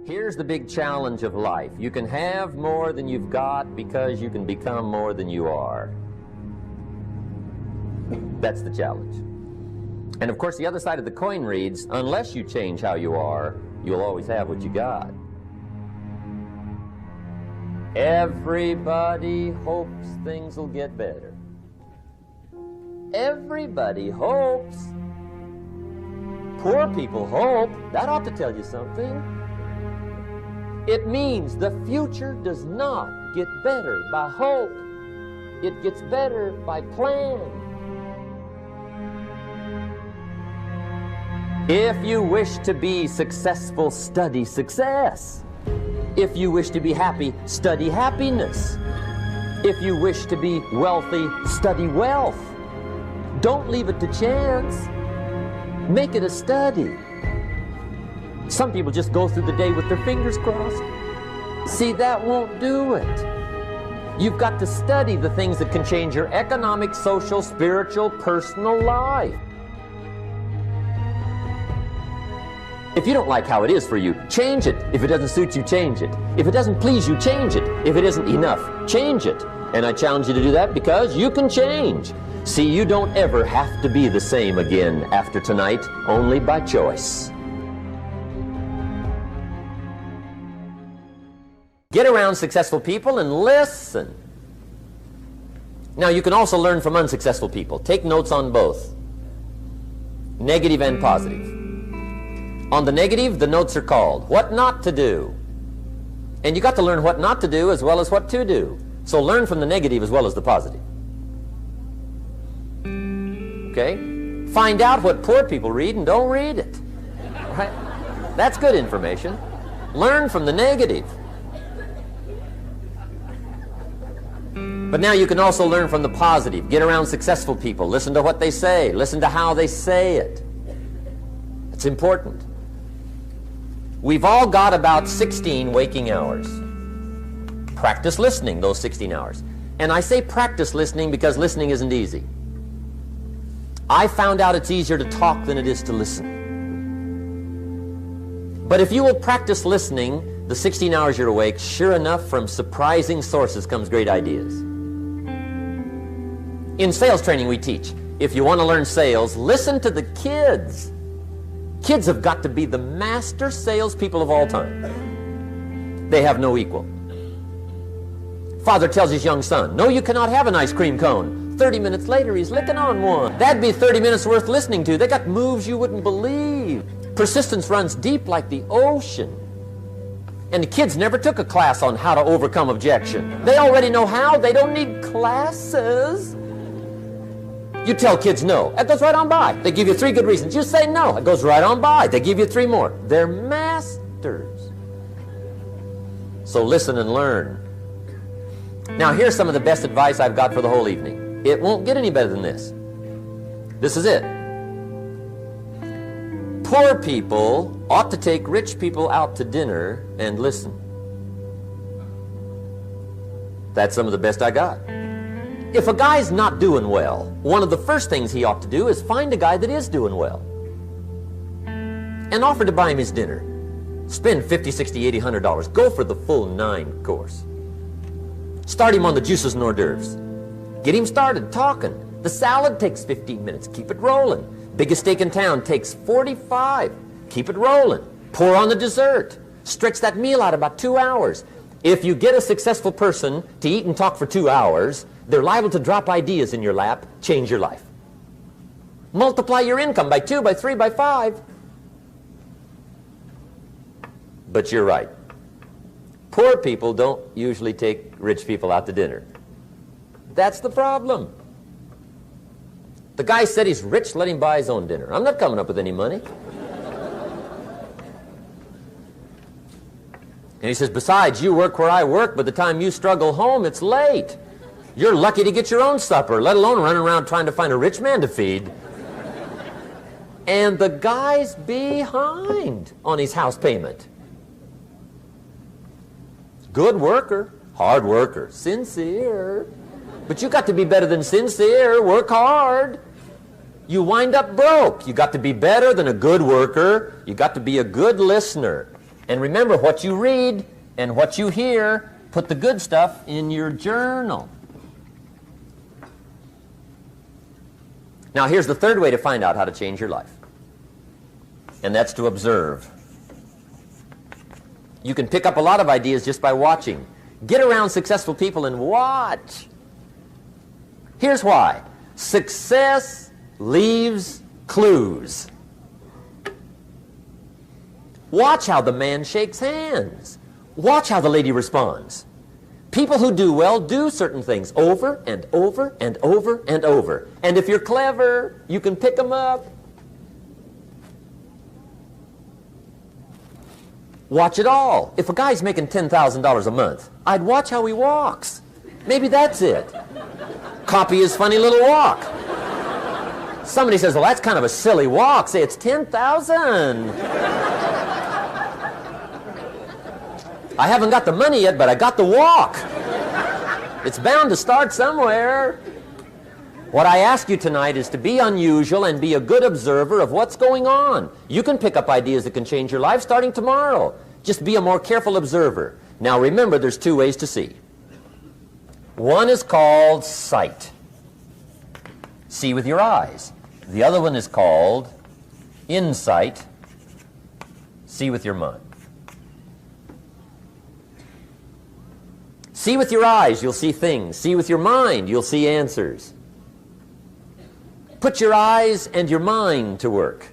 Here's the big challenge of life. You can have more than you've got because you can become more than you are. That's the challenge. And of course, the other side of the coin reads, unless you change how you are, you'll always have what you got. Everybody hopes things will get better. Everybody hopes. Poor people hope. That ought to tell you something. It means the future does not get better by hope. It gets better by plan. If you wish to be successful, study success. If you wish to be happy, study happiness. If you wish to be wealthy, study wealth. Don't leave it to chance. Make it a study. Some people just go through the day with their fingers crossed. See, that won't do it. You've got to study the things that can change your economic, social, spiritual, personal life. If you don't like how it is for you, change it. If it doesn't suit you, change it. If it doesn't please you, change it. If it isn't enough, change it. And I challenge you to do that because you can change. See, you don't ever have to be the same again after tonight, only by choice. Get around successful people and listen. Now, you can also learn from unsuccessful people. Take notes on both, negative and positive. On the negative, the notes are called What Not to Do. And you got to learn what not to do as well as what to do. So learn from the negative as well as the positive. Okay? Find out what poor people read and don't read it. Right? That's good information. Learn from the negative. But now you can also learn from the positive. Get around successful people. Listen to what they say. Listen to how they say it. It's important. We've all got about 16 waking hours. Practice listening those 16 hours. And I say practice listening because listening isn't easy. I found out it's easier to talk than it is to listen. But if you will practice listening the 16 hours you're awake, sure enough, from surprising sources comes great ideas. In sales training we teach, if you want to learn sales, listen to the kids. Kids have got to be the master salespeople of all time. They have no equal. Father tells his young son, no, you cannot have an ice cream cone. 30 minutes later, he's licking on one. That'd be 30 minutes worth listening to. They got moves you wouldn't believe. Persistence runs deep like the ocean. And the kids never took a class on how to overcome objection. They already know how. They don't need classes. You tell kids no. That goes right on by. They give you 3 good reasons. You say no. It goes right on by. They give you 3 more. They're masters. So listen and learn. Now here's some of the best advice I've got for the whole evening. It won't get any better than this. This is it. Poor people ought to take rich people out to dinner and listen. That's some of the best I got. If a guy's not doing well, one of the first things he ought to do is find a guy that is doing well and offer to buy him his dinner. Spend $50, $60, $80, $100. Go for the full 9 course. Start him on the juices and hors d'oeuvres. Get him started talking. The salad takes 15 minutes. Keep it rolling. Biggest steak in town takes 45. Keep it rolling. Pour on the dessert. Stretch that meal out about 2 hours. If you get a successful person to eat and talk for 2 hours, they're liable to drop ideas in your lap, change your life. Multiply your income by 2, by 3, by 5. But you're right. Poor people don't usually take rich people out to dinner. That's the problem. The guy said he's rich, let him buy his own dinner. I'm not coming up with any money. And he says, besides, you work where I work. By the time you struggle home, it's late. You're lucky to get your own supper, let alone running around trying to find a rich man to feed. And the guy's behind on his house payment. Good worker, hard worker, sincere. But you got to be better than sincere. Work hard. You wind up broke. You got to be better than a good worker. You got to be a good listener. And remember, what you read and what you hear, put the good stuff in your journal. Now, here's the third way to find out how to change your life, and that's to observe. You can pick up a lot of ideas just by watching. Get around successful people and watch. Here's why. Success leaves clues. Watch how the man shakes hands. Watch how the lady responds. People who do well do certain things over and over and over and over. And if you're clever, you can pick them up. Watch it all. If a guy's making $10,000 a month, I'd watch how he walks. Maybe that's it. Copy his funny little walk. Somebody says, well, that's kind of a silly walk. Say, it's 10,000. I haven't got the money yet, but I got the walk. It's bound to start somewhere. What I ask you tonight is to be unusual and be a good observer of what's going on. You can pick up ideas that can change your life starting tomorrow. Just be a more careful observer. Now remember, there's two ways to see. One is called sight. See with your eyes. The other one is called insight. See with your mind. See with your eyes, you'll see things. See with your mind, you'll see answers. Put your eyes and your mind to work.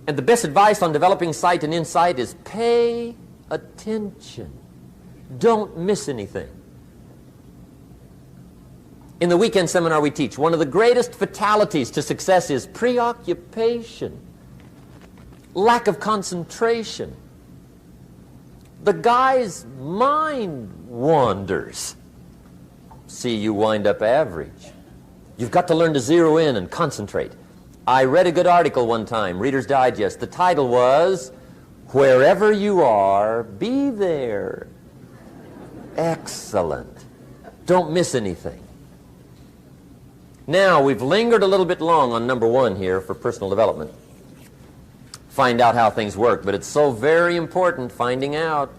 And the best advice on developing sight and insight is pay attention. Don't miss anything. In the weekend seminar we teach, one of the greatest fatalities to success is preoccupation, lack of concentration. The guy's mind wanders. See, you wind up average. You've got to learn to zero in and concentrate. I read a good article one time, Reader's Digest. The title was, Wherever You Are, Be There. Excellent. Don't miss anything. Now, we've lingered a little bit long on number one here for personal development. Find out how things work, but it's so very important finding out.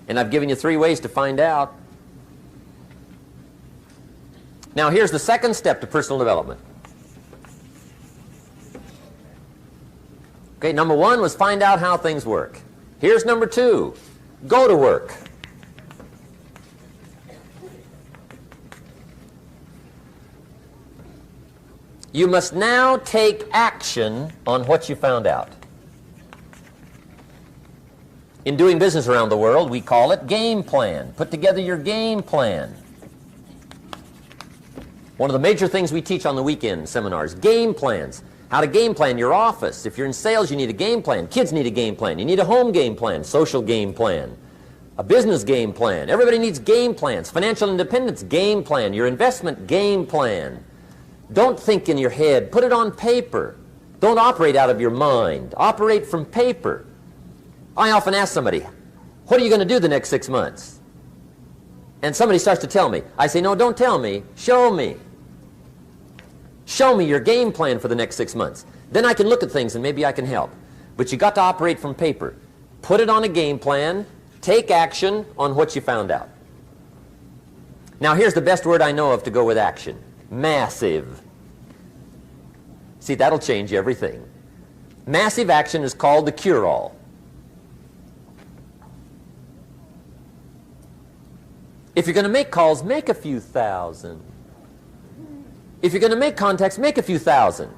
And I've given you 3 ways to find out. Now, here's the second step to personal development. Okay, number 1 was find out how things work. Here's number 2, go to work. You must now take action on what you found out. In doing business around the world, we call it game plan. Put together your game plan. One of the major things we teach on the weekend seminars, game plans. How to game plan your office. If you're in sales, you need a game plan. Kids need a game plan. You need a home game plan, social game plan, a business game plan. Everybody needs game plans. Financial independence, game plan. Your investment, game plan. Don't think in your head. Put it on paper. Don't operate out of your mind. Operate from paper. I often ask somebody, what are you going to do the next 6 months? And somebody starts to tell me. I say, no, don't tell me. Show me. Show me your game plan for the next 6 months. Then I can look at things and maybe I can help. But you got to operate from paper. Put it on a game plan. Take action on what you found out. Now here's the best word I know of to go with action. Massive. See, that'll change everything. Massive action is called the cure-all. If you're going to make calls, make a few thousand. If you're going to make contacts, make a few thousand.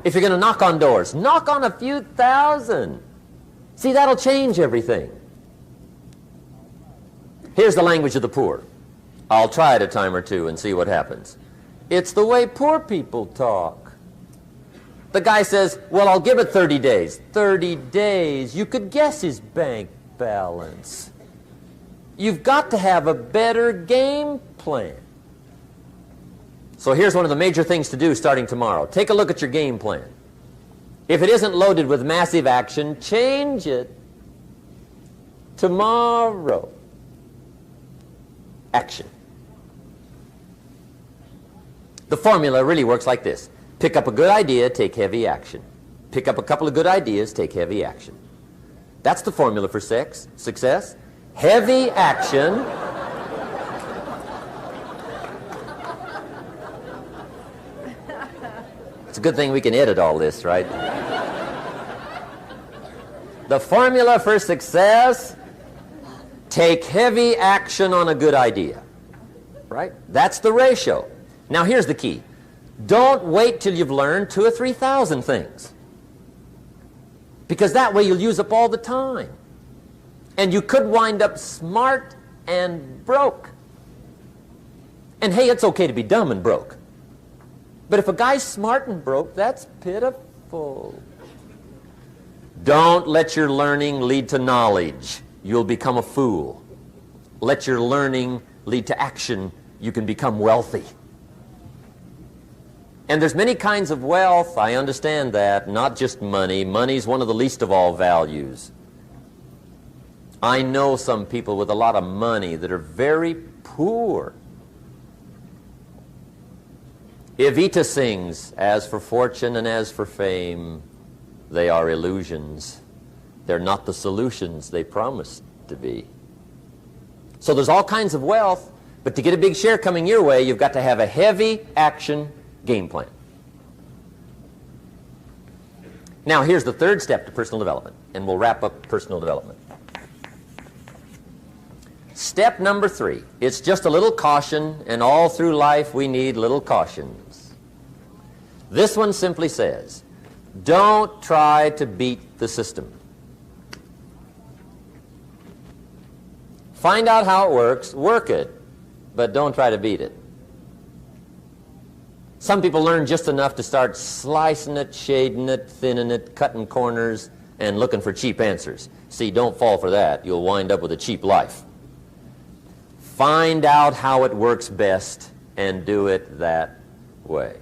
If you're going to knock on doors, knock on a few thousand. See, that'll change everything. Here's the language of the poor. I'll try it a time or two and see what happens. It's the way poor people talk. The guy says, well, I'll give it 30 days. 30 days. You could guess his bank balance. You've got to have a better game plan. So here's one of the major things to do starting tomorrow. Take a look at your game plan. If it isn't loaded with massive action, change it tomorrow. Action. The formula really works like this. Pick up a good idea, take heavy action. Pick up a couple of good ideas, take heavy action. That's the formula for success. Heavy action. It's a good thing we can edit all this, right? The formula for success: take heavy action on a good idea. Right? That's the ratio. Now here's the key. Don't wait till you've learned 2,000 or 3,000 things. Because that way you'll use up all the time. And you could wind up smart and broke. And hey, it's okay to be dumb and broke. But if a guy's smart and broke, that's pitiful. Don't let your learning lead to knowledge. You'll become a fool. Let your learning lead to action. You can become wealthy. And there's many kinds of wealth. I understand that. Not just money. Money's one of the least of all values. I know some people with a lot of money that are very poor. Evita sings, "As for fortune and as for fame, they are illusions. They're not the solutions they promise to be." So there's all kinds of wealth, but to get a big share coming your way, you've got to have a heavy action game plan. Now here's the third step to personal development, and we'll wrap up personal development. Step number 3. It's just a little caution, and all through life we need little cautions. This one simply says, don't try to beat the system. Find out how it works, work it, but don't try to beat it. Some people learn just enough to start slicing it, shading it, thinning it, cutting corners, and looking for cheap answers. See, don't fall for that. You'll wind up with a cheap life. Find out how it works best and do it that way.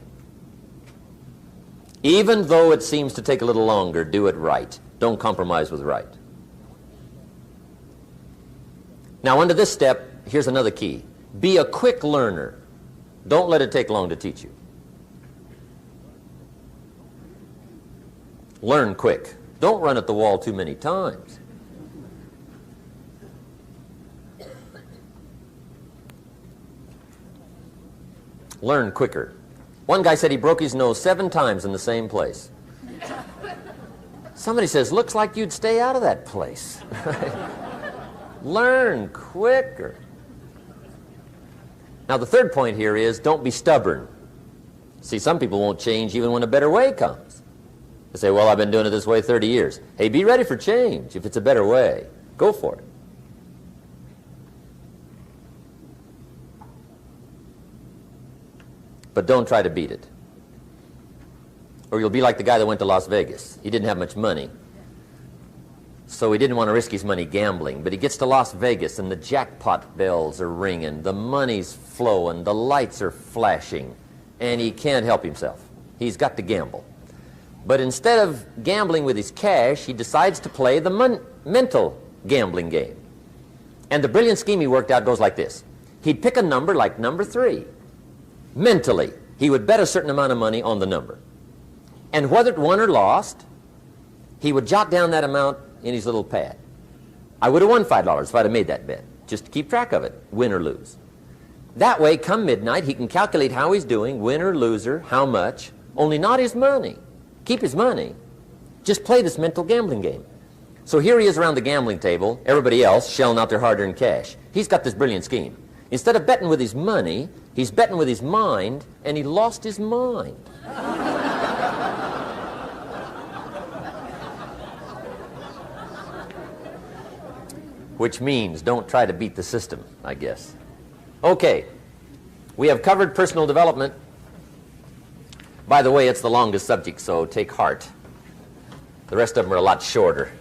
Even though it seems to take a little longer, do it right. Don't compromise with right. Now, under this step, here's another key. Be a quick learner. Don't let it take long to teach you. Learn quick. Don't run at the wall too many times. Learn quicker. One guy said he broke his nose 7 times in the same place. Somebody says, looks like you'd stay out of that place. Learn quicker. Now the third point here is don't be stubborn. See, some people won't change even when a better way comes. They say, well, I've been doing it this way 30 years. Hey, be ready for change. If it's a better way, go for it. But don't try to beat it. Or you'll be like the guy that went to Las Vegas. He didn't have much money, so he didn't want to risk his money gambling. But he gets to Las Vegas and the jackpot bells are ringing, the money's flowing, the lights are flashing, and he can't help himself. He's got to gamble. But instead of gambling with his cash, he decides to play the mental gambling game. And the brilliant scheme he worked out goes like this. He'd pick a number like number 3. Mentally, he would bet a certain amount of money on the number. And whether it won or lost, he would jot down that amount in his little pad. I would have won $5 if I'd have made that bet, just to keep track of it, win or lose. That way, come midnight, he can calculate how he's doing, win or loser, how much, only not his money. Keep his money. Just play this mental gambling game. So here he is around the gambling table, everybody else shelling out their hard-earned cash. He's got this brilliant scheme. Instead of betting with his money, he's betting with his mind, and he lost his mind. Which means don't try to beat the system, I guess. Okay, we have covered personal development. By the way, it's the longest subject, so take heart. The rest of them are a lot shorter.